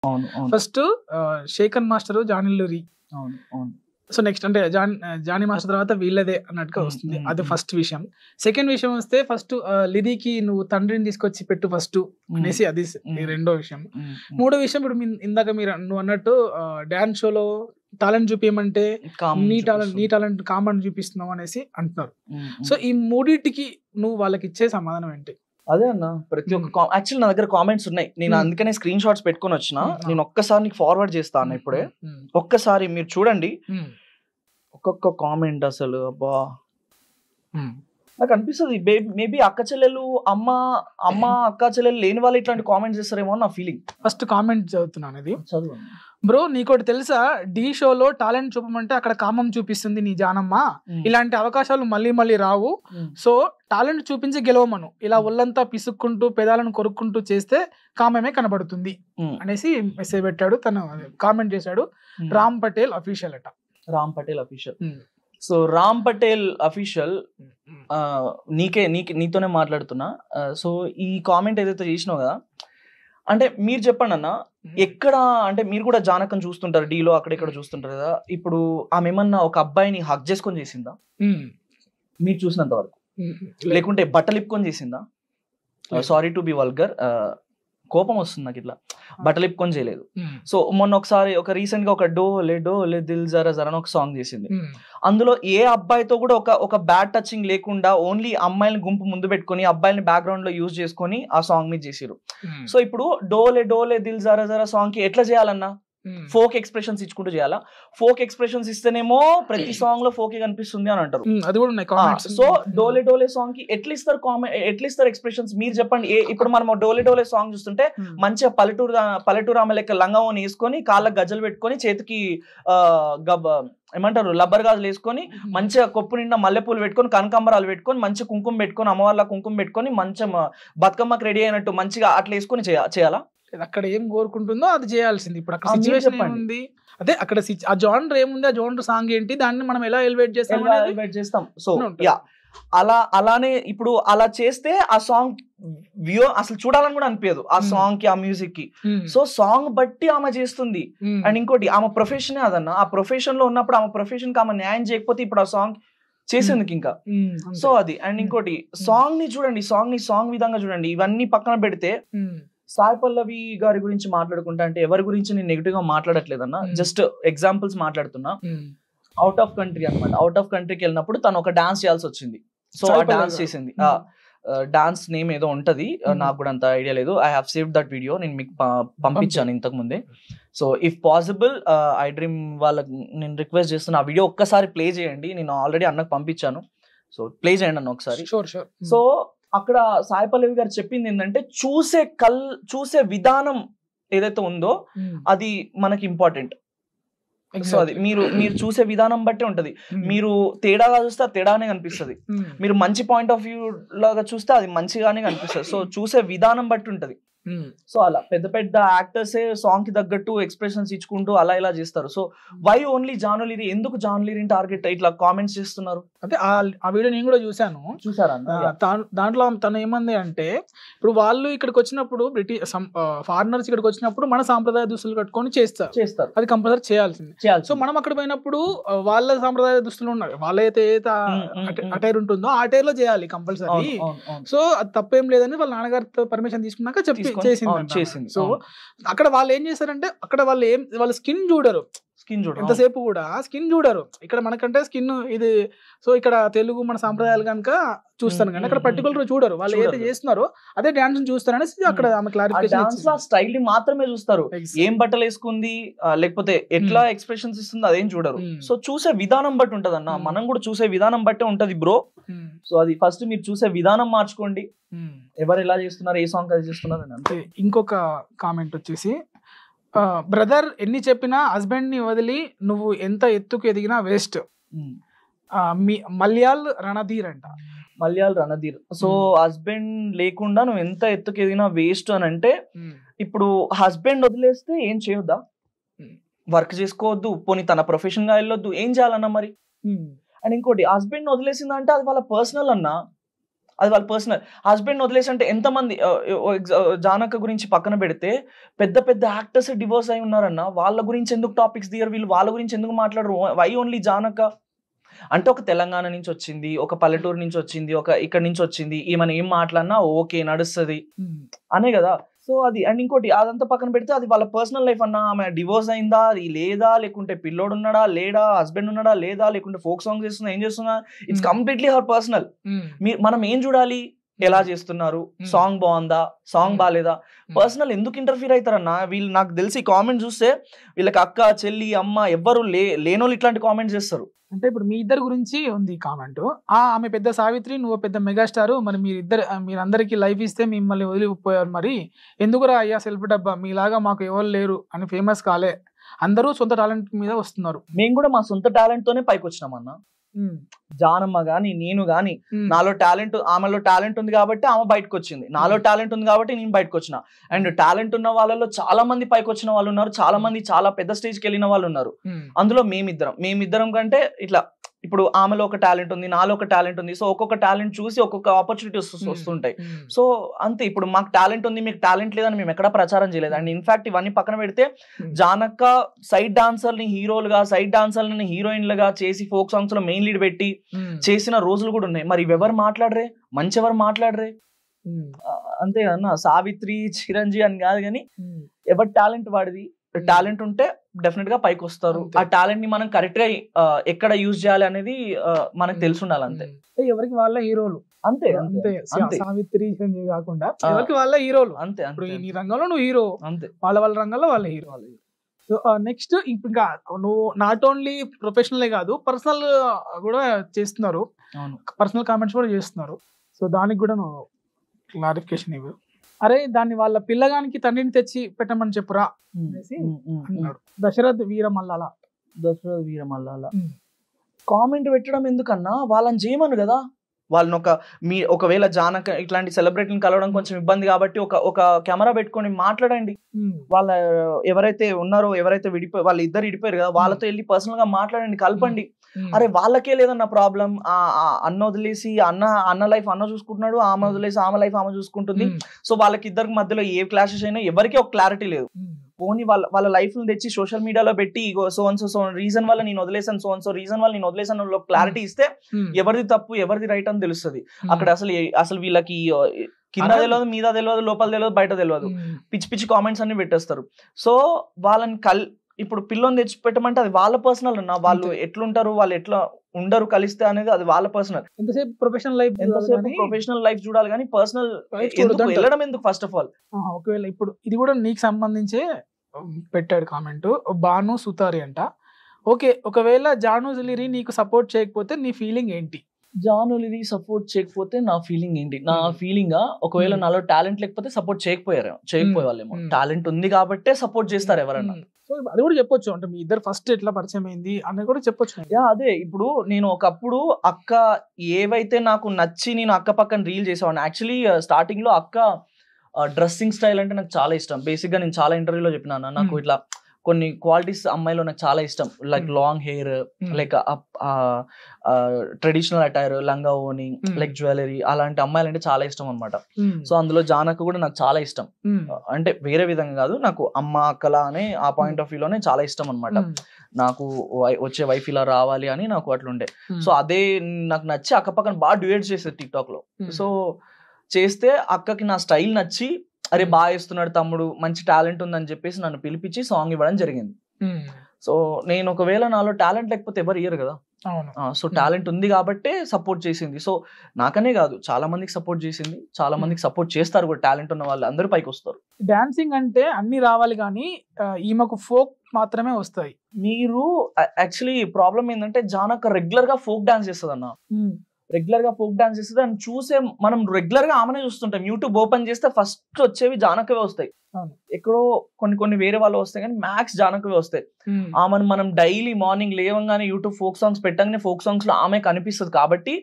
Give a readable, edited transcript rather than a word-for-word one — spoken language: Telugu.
అవును అవును ఫస్ట్ శేఖర్ మాస్టర్ జానిల్లూరి. అవును అవును సో నెక్స్ట్ అంటే జానీ మాస్టర్ తర్వాత వీళ్ళదే అన్నట్టుగా వస్తుంది. అది ఫస్ట్ విషయం. సెకండ్ విషయం వస్తే ఫస్ట్ లిరికి నువ్వు తండ్రిని తీసుకొచ్చి పెట్టు ఫస్ట్ అనేసి అది రెండో విషయం. మూడో విషయం ఇప్పుడు ఇందాక నువ్వు అన్నట్టు డాన్స్ షోలో టాలెంట్ చూపించమంటే నీ టాలెంట్ కామన్ చూపిస్తున్నావు అనేసి అంటున్నారు. సో ఈ మూడింటికి నువ్వు వాళ్ళకి ఇచ్చే సమాధానం ఏంటి? అదే అన్న ప్రతి ఒక్క యాక్చువల్ నా దగ్గర కామెంట్స్ ఉన్నాయి. నేను అందుకనే స్క్రీన్ షాట్స్ పెట్టుకొని వచ్చిన. నేను ఒక్కసారి నీకు ఫార్వర్డ్ చేస్తా అన్న ఇప్పుడే. ఒక్కసారి మీరు చూడండి ఒక్కొక్క కామెంట్ అసలు అబ్బా నాకు అనిపిస్తుంది మేబీ అక్క చెల్లెలు అమ్మ అక్క చెల్లెలు లేని వాళ్ళు ఇట్లాంటి కామెంట్స్ చేస్తారేమో నా ఫీలింగ్. ఫస్ట్ కామెంట్ చదువుతున్నాను అది. చదువు బ్రో నీకోటి తెలుసా, డి షోలో టాలెంట్ చూపమంటే అక్కడ కామం చూపిస్తుంది నీ జానమ్మ. ఇలాంటి అవకాశాలు మళ్ళీ మళ్ళీ రావు. సో టాలెంట్ చూపించి గెలవమను. ఇలా ఒళ్ళంతా పిసుక్కుంటూ పెదాలను కొరుక్కుంటూ చేస్తే కామమే కనబడుతుంది అనేసి మెసేజ్ పెట్టాడు. తను కామెంట్ చేశాడు. రామ్ పటేల్ అఫీషియల్ అట. Ram Patel official. So Ram Patel official నీతోనే మాట్లాడుతున్నా. సో ఈ కామెంట్ ఏదైతే చేసినావు కదా, అంటే మీరు చెప్పండి అన్న, ఎక్కడ అంటే మీరు కూడా జానకం చూస్తుంటారు, డీలో అక్కడెక్కడ చూస్తుంటారు కదా. ఇప్పుడు ఆమె ఏమన్నా ఒక అబ్బాయిని హక్ చేసుకొని చేసిందా మీరు చూసినంత వరకు? లేకుంటే బట్టలు ఇప్పుకొని చేసిందా? సారీ టు బి వల్గర్, కోపం వస్తుంది నాకు ఇట్లా. బట్టలు ఇప్పుకొని చేయలేదు. సో మొన్న ఒకసారి రీసెంట్ గా ఒక డోలే దిల్ జరా జరా ఒక సాంగ్ చేసింది. అందులో ఏ అబ్బాయితో కూడా ఒక బ్యాడ్ టచింగ్ లేకుండా ఓన్లీ అమ్మాయిని గుంపు ముందు పెట్టుకుని అబ్బాయిని బ్యాక్గ్రౌండ్ లో యూజ్ చేసుకుని ఆ సాంగ్ మీద చేసారు. సో ఇప్పుడు డోలే దిల్ జరా జరా సాంగ్ కి ఎట్లా చేయాలన్నా ఫోక్ ఎక్స్ప్రెషన్స్ ఇచ్చుకుంటూ చేయాలా? ఫోక్ ఎక్స్ప్రెషన్స్ ఇస్తేనేమో ప్రతి సాంగ్ లో ఫోకే కనిపిస్తుంది అని అంటారు. సో డోలే సాంగ్ కి ఎట్లా ఇస్తారు ఎక్స్ప్రెషన్స్ మీరు చెప్పండి. ఇప్పుడు మనం డోలే సాంగ్ చూస్తుంటే మంచిగా పల్లెటూరు ఆమె లెక్క లంగవని వేసుకొని కాళ్ళకి గజ్జలు పెట్టుకొని చేతికి ఏమంటారు లబ్బర్ గాజులు వేసుకొని మంచిగా కొప్పు నిండా మల్లెపూలు పెట్టుకొని కనకాంబరాలు పెట్టుకొని మంచిగా కుంకుమ పెట్టుకొని అమ్మవార్ల కుంకుమ పెట్టుకొని మంచిగా బతుకమ్మకి రెడీ అయినట్టు మంచిగా అట్లా వేసుకొని చేయాలా? అక్కడ ఏం కోరుకుంటుందో అది చేయాల్సింది. ఇప్పుడు అక్కడ సిచ్యువేషన్ ఏముంది, అదే అక్కడ ఆ జోనర్ ఏముంది, ఆ జోనర్ సాంగ్ ఏంటి, దాన్ని మనం ఎలా ఎలివేట్ చేస్తాం. సో అలానే ఇప్పుడు అలా చేస్తే ఆ సాంగ్ వ్యూ అసలు చూడాలని కూడా అనిపించదు ఆ సాంగ్ కి, ఆ మ్యూజిక్ కి. సో సాంగ్ బట్టి ఆమె చేస్తుంది. అండ్ ఇంకోటి ఆమె ప్రొఫెషనే అదన్న. ఆ ప్రొఫెషన్ లో ఉన్నప్పుడు ఆమె ప్రొఫెషన్ కి ఆమె న్యాయం చేయకపోతే ఇప్పుడు ఆ సాంగ్ చేసేందుకు ఇంకా. సో అది. అండ్ ఇంకోటి సాంగ్ ని చూడండి, సాంగ్ విధంగా చూడండి. ఇవన్నీ పక్కన పెడితే సాయి పల్లవి గారి గురించి మాట్లాడుకుంటా అంటే ఎవరి గురించి నేను నెగిటివ్ గా మాట్లాడట్లేదన్న, జస్ట్ ఎగ్జాంపుల్స్ మాట్లాడుతున్నా. అవుట్ ఆఫ్ కంట్రీ అనమాట. అవుట్ ఆఫ్ కంట్రీకి వెళ్ళినప్పుడు తను ఒక డాన్స్ చేయాల్సి వచ్చింది. సో ఆ డాన్స్ చేసింది. డాన్స్ నేమ్ ఏదో ఉంటది, నాకు కూడా అంత ఐడియా లేదు. I have saved that video, నేను మీకు పంపించాను ఇంతకు ముందే. So if possible I dream వాళ్ళకి నేను రిక్వెస్ట్ చేస్తున్నా, ఆ వీడియో ఒక్కసారి ప్లే చేయండి. నేను ఆల్రెడీ అన్నకు పంపించాను. సో ప్లే చేయండి అన్న ఒకసారి. సో అక్కడ సాయి పల్లవి గారు చెప్పింది ఏంటంటే చూసే విధానం ఏదైతే ఉందో అది మనకి ఇంపార్టెంట్. సో అది మీరు చూసే విధానం బట్టే ఉంటది. మీరు తేడాగా చూస్తే అది తేడానే కనిపిస్తుంది. మీరు మంచి పాయింట్ ఆఫ్ వ్యూ లాగా చూస్తే అది మంచిగానే కనిపిస్తుంది. సో చూసే విధానం బట్టి ఉంటది. సో అలా పెద్ద యాక్టర్సే సాంగ్ కి తగ్గట్టు ఎక్స్ప్రెషన్స్ ఇచ్చుకుంటూ అలా ఇలా చేస్తారు. సో వై ఓన్లీ జానులీరి? ఎందుకు జానులీరిని టార్గెట్ ఇట్లా కామెంట్స్ చేస్తున్నారు? అంటే ఆ వీడియో నేను కూడా చూసారా? దాంట్లో తను ఏమంది అంటే, ఇప్పుడు వాళ్ళు ఇక్కడికి వచ్చినప్పుడు ఫారినర్స్ ఇక్కడికి వచ్చినప్పుడు మన సాంప్రదాయ దుస్తులు కట్టుకొని చేస్తారు. అది కంపల్సరీ చేయాల్సింది. సో మనం అక్కడ పోయినప్పుడు వాళ్ళ సాంప్రదాయ దుస్తులు ఉన్నాయి, వాళ్ళైతే అటైర్ ఉంటుందో ఆ అటైర్ లో చేయాలి కంపల్సరీ. సో అది తప్పేం లేదని వాళ్ళ నాన్నగారితో పర్మిషన్ తీసుకున్నాక చేసింది. సో అక్కడ వాళ్ళు ఏం చేశారంటే, అక్కడ వాళ్ళ స్కిన్ చూడరు, ఎంతసేపు కూడా స్కిన్ చూడరు. ఇక్కడ మనకంటే స్కిన్ ఇది. సో ఇక్కడ తెలుగు మన సాంప్రదాయాలు కనుక చూస్తాను కానీ అక్కడ పర్టికులర్ చూడరు. వాళ్ళు ఏదైతే చేస్తున్నారో అదే డాన్స్ చూస్తారనేసి అక్కడ ఆమె క్లారిఫికేషన్. స్టైల్ ని మాత్రమే చూస్తారు, ఏం బట్టలు వేసుకుంది లేకపోతే ఎట్లా ఎక్స్ప్రెషన్స్ ఇస్తుంది అదేం చూడరు. సో చూసే విధానం బట్టి ఉంటది అన్న. మనం కూడా చూసే విధానం బట్టే ఉంటది బ్రో. సో అది ఫస్ట్ మీరు చూసే విధానం మార్చుకోండి. ఎవరు ఎలా చేస్తున్నారు, ఏ సాంగ్ అది చేస్తున్నారు అని. ఇంకొక కామెంట్ వచ్చేసి, బ్రదర్ ఎన్ని చెప్పినా హస్బెండ్ ని వదిలి నువ్వు ఎంత ఎత్తుకు ఎదిగినా వేస్ట్. మలయాళ్ రణధీర్ అంట. మలయాళ్ రణధీర్. సో హస్బెండ్ లేకుండా నువ్వు ఎంత ఎత్తుకు ఎదిగినా వేస్ట్ అని అంటే, ఇప్పుడు హస్బెండ్ వదిలేస్తే ఏం చేయొద్దా? వర్క్ చేసుకోవద్దు, పోనీ తన ప్రొఫెషన్ గా వెళ్ళొద్దు, ఏం చేయాలన్నా మరి? అండ్ ఇంకోటి, హస్బెండ్ వదిలేసిందంటే అది వాళ్ళ పర్సనల్ అన్నా, అది వాళ్ళ పర్సనల్. హస్బెండ్ వదిలేసి అంటే ఎంతమంది జానక గురించి పక్కన పెడితే పెద్ద పెద్ద యాక్టర్స్ డివోర్స్ అయి ఉన్నారన్న. వాళ్ళ గురించి ఎందుకు టాపిక్స్ దియరు, వీళ్ళు వాళ్ళ గురించి ఎందుకు మాట్లాడరు? Why only జానక? అంటే ఒక తెలంగాణ నుంచి వచ్చింది, ఒక పల్లెటూరు నుంచి వచ్చింది, ఒక ఇక్కడ నుంచి వచ్చింది, ఈమెను ఏం మాట్లాడినా ఓకే నడుస్తుంది అనే కదా. సో అది. అండ్ ఇంకోటి అదంతా పక్కన పెడితే అది వాళ్ళ పర్సనల్ లైఫ్ అన్న. ఆమె డివోర్స్ అయిందా లేదా, లేకుంటే పిల్లోడు ఉన్నాడా లేడా, హస్బెండ్ ఉన్నాడా లేదా, లేకుంటే ఫోక్ సాంగ్ చేస్తున్నా ఏం చేస్తున్నా, ఇట్స్ కంప్లీట్లీ హర్ పర్సనల్. మనం ఏం చూడాలి? ఎలా చేస్తున్నారు, సాంగ్ బాగుందా, సాంగ్ బాగాలేదా, పర్సనల్ ఎందుకు ఇంటర్ఫీర్ అవుతారన్న వీళ్ళు? నాకు తెలిసి కామెంట్ చూస్తే వీళ్ళకి అక్క చెల్లి అమ్మ ఎవ్వరు లేనోళ్ళు ఇట్లాంటి కామెంట్స్ చేస్తారు. అంటే ఇప్పుడు మీ ఇద్దరు గురించి ఉంది కామెంట్. ఆమె పెద్ద సావిత్రి, నువ్వు పెద్ద మెగాస్టార్, మరి మీరందరికీ లైఫ్ ఇస్తే మిమ్మల్ని వదిలిపోయారు, మరి ఎందుకురా అయ్యా సెల్ఫ్ డబ్బా, మీలాగా మాకు ఎవరు లేరు అని ఫేమస్ కాలే, అందరూ సొంత టాలెంట్ మీద వస్తున్నారు. మేము కూడా మా సొంత టాలెంట్ తోనే పైకి వచ్చినాం అన్న. జానమ్మ గాని నేను గాని నాలో టాలెంట్, ఆమెలో టాలెంట్ ఉంది కాబట్టి ఆమె బయటకు వచ్చింది, నాలో టాలెంట్ ఉంది కాబట్టి నేను బయటకు వచ్చిన. అండ్ టాలెంట్ ఉన్న వాళ్ళలో చాలా మంది పైకి వచ్చిన వాళ్ళు ఉన్నారు, చాలా మంది చాలా పెద్ద స్టేజ్కి వెళ్ళిన వాళ్ళు ఉన్నారు. అందులో మేమిద్దరం కంటే ఇట్లా ఇప్పుడు ఆమెలో ఒక టాలెంట్ ఉంది, నాలో ఒక టాలెంట్ ఉంది. సో ఒక్కొక్క టాలెంట్ చూసి ఒక్కొక్క ఆపర్చునిటీస్ వస్తుంటాయి. సో అంతే. ఇప్పుడు మాకు టాలెంట్ ఉంది, మీకు టాలెంట్ లేదని మేము ఎక్కడా ప్రచారం చేయలేదు. అండ్ ఇన్ఫాక్ట్ ఇవన్నీ పక్కన పెడితే జానక్క సైడ్ డాన్సర్ని హీరోలుగా, సైడ్ డాన్సర్లని హీరోయిన్లుగా చేసి ఫోక్ సాంగ్స్ లో మెయిన్ లీడ్ పెట్టి చేసిన రోజులు కూడా ఉన్నాయి. మరి ఇవెవరు మాట్లాడరే? మంచి ఎవరు మాట్లాడరే? అంతే కదన్నా. సావిత్రి, చిరంజీవి అని కాదు కానీ ఎవరి టాలెంట్ వాడిది. టాలెంట్ ఉంటే డెఫినెట్ గా పైకి వస్తారు. ఆ టాలెంట్ ని మనం కరెక్ట్ గా ఎక్కడ యూజ్ చేయాలి అనేది మనకు తెలిసి ఉండాలి. అంతే. ఎవరికి వాళ్ళ హీరోలు. అంతే. సావిత్రి, చిరంజీవి కాకుండా ఎవరికి వాళ్ళ హీరోలు. అంతే. నీ రంగంలో నువ్వు హీరో, అంతే. వాళ్ళ రంగంలో వాళ్ళ హీరో. సో నెక్స్ట్ ఇంకా నువ్వు నాట్ ఓన్లీ ప్రొఫెషనలే కాదు, పర్సనల్ కూడా చేస్తున్నారు. పర్సనల్ కామెంట్స్ కూడా చేస్తున్నారు. సో దానికి కూడా నువ్వు క్లారిఫికేషన్ ఇవ్వు. అరే దాన్ని వాళ్ళ పిల్లగానికి తండ్రిని తెచ్చి పెట్టమని చెప్పురా అనేసి అన్నాడు దశరథ్ వీరమల్లాల. కామెంట్ పెట్టడం ఎందుకన్నా? వాళ్ళని చేయమను కదా. వాళ్ళని ఒకవేళ జానక ఇట్లాంటి సెలబ్రిటీని కలవడం కొంచెం ఇబ్బంది కాబట్టి ఒక కెమెరా పెట్టుకొని మాట్లాడండి. వాళ్ళ ఎవరైతే ఉన్నారో, ఎవరైతే వాళ్ళు ఇద్దరు విడిపోయారు కదా, వాళ్ళతో వెళ్ళి పర్సనల్ గా మాట్లాడండి, కలపండి. అరే వాళ్ళకే లేదన్న ప్రాబ్లం. అన్న వదిలేసి అన్న లైఫ్ అన్న చూసుకుంటున్నాడు, ఆమె వదిలేసి ఆమె లైఫ్ ఆమె చూసుకుంటుంది. సో వాళ్ళకి ఇద్దరికి మధ్యలో ఏ క్లాషెస్ అయినా ఎవరికి ఒక క్లారిటీ లేదు. పోనీ వాళ్ళ లైఫ్ ను తెచ్చి సోషల్ మీడియాలో పెట్టి సో రీజన్ వల్ల నేను వదిలేసాను, సో రీజన్ వల్ల నేను వదిలేసాను క్లారిటీ ఇస్తే ఎవరిది తప్పు ఎవరిది రైట్ అని తెలుస్తుంది. అక్కడ అసలు వీళ్ళకి కింద తెలియదు, మీద తెలియదు, లోపల తెలియదు, బయట తెలియదు. పిచ్చి పిచ్చి కామెంట్స్ అన్ని పెట్టేస్తారు. సో వాళ్ళని ఇప్పుడు పిల్లని తెచ్చి పెట్టమంటే అది వాళ్ళ పర్సనల్ అన్న. వాళ్ళు ఎట్లుంటారు, వాళ్ళు ఎట్లా ఉండరు కలిస్తే అనేది అది వాళ్ళ పర్సనల్. ఎంతసేపు ప్రొఫెషనల్ లైఫ్ చూడాలి కానీ పర్సనల్ వెళ్ళడం ఎందుకు? ఫస్ట్ ఆఫ్ ఆల్ ఒకవేళ ఇప్పుడు ఇది కూడా నీకు సంబంధించే పెట్టాడు కామెంట్ బాను సుతారి అంట. ఓకే, ఒకవేళ జాను జిలిరి నీకు సపోర్ట్ చేయకపోతే నీ ఫీలింగ్ ఏంటి? జానులిరి సపోర్ట్ చేయకపోతే నా ఫీలింగ్ ఏంటి? నా ఫీలింగ్ ఒకవేళ నాలో టాలెంట్ లేకపోతే సపోర్ట్ చేయకపోయేవాళ్ళేమో. టాలెంట్ ఉంది కాబట్టే సపోర్ట్ చేస్తారు ఎవరన్నా. సో అది కూడా చెప్పొచ్చు. అంటే మీ ఇద్దరు ఫస్ట్ ఎట్లా పరిచయం అయింది అని కూడా చెప్పొచ్చు. అదే. ఇప్పుడు నేను ఒకప్పుడు అక్క ఏవైతే నాకు నచ్చి నేను అక్క పక్కన రీల్ చేసేవాడిని. యాక్చువల్లీ స్టార్టింగ్ లో అక్క డ్రెస్సింగ్ స్టైల్ అంటే నాకు చాలా ఇష్టం. బేసిక్ గా నేను చాలా ఇంటర్వ్యూలో చెప్పినాను, నాకు ఇట్లా కొన్ని క్వాలిటీస్ అమ్మాయిలో నాకు చాలా ఇష్టం. Like long hair, like traditional attire, లంగా ఓని, లైక్ జ్యువెలరీ, అలాంటి అమ్మాయిలు అంటే చాలా ఇష్టం అనమాట. సో అందులో జానక కూడా నాకు చాలా ఇష్టం. అంటే వేరే విధంగా కాదు, నాకు అమ్మ అక్కలా అనే ఆ పాయింట్ ఆఫ్ వ్యూలోనే చాలా ఇష్టం అనమాట. నాకు వచ్చే వైఫ్ ఇలా రావాలి అని నాకు అట్లుండే. సో అదే నాకు నచ్చి అక్క పక్కన బాగా డ్యూయట్స్ చేసేది టిక్ టాక్ లో. సో చేస్తే అక్కకి నా స్టైల్ నచ్చి అరే బాగా వేస్తున్నాడు తమ్ముడు, మంచి టాలెంట్ ఉందని చెప్పేసి నన్ను పిలిపించి సాంగ్ ఇవ్వడం జరిగింది. సో నేను ఒకవేళ నాలో టాలెంట్ లేకపోతే ఎవరు ఇయ్యరు కదా. సో టాలెంట్ ఉంది కాబట్టే సపోర్ట్ చేసింది. సో నాకనే కాదు, చాలా మందికి సపోర్ట్ చేసింది, చాలా మందికి సపోర్ట్ చేస్తారు కూడా. టాలెంట్ ఉన్న వాళ్ళు అందరూ పైకి వస్తారు. డాన్సింగ్ అంటే అన్ని రావాలి కానీ ఈమెకు ఫోక్ మాత్రమే వస్తాయి. మీరు యాక్చువల్లీ ప్రాబ్లం ఏంటంటే జానక రెగ్యులర్ గా ఫోక్ డాన్స్ చేస్తుంది అన్న. రెగ్యులర్ గా ఫోక్ డాన్స్ చేస్తుంది అని చూసే మనం రెగ్యులర్ గా ఆమెనే చూస్తుంటాం. యూట్యూబ్ ఓపెన్ చేస్తే ఫస్ట్ వచ్చేవి జానకవే వస్తాయి. ఎక్కడో కొన్ని వేరే వాళ్ళు వస్తాయి కానీ మ్యాక్స్ జానకవే వస్తాయి. ఆమెను మనం డైలీ మార్నింగ్ లేవంగానే యూట్యూబ్ ఫోక్ సాంగ్స్ పెట్టగానే ఫోక్ సాంగ్స్ లో ఆమె కనిపిస్తుంది కాబట్టి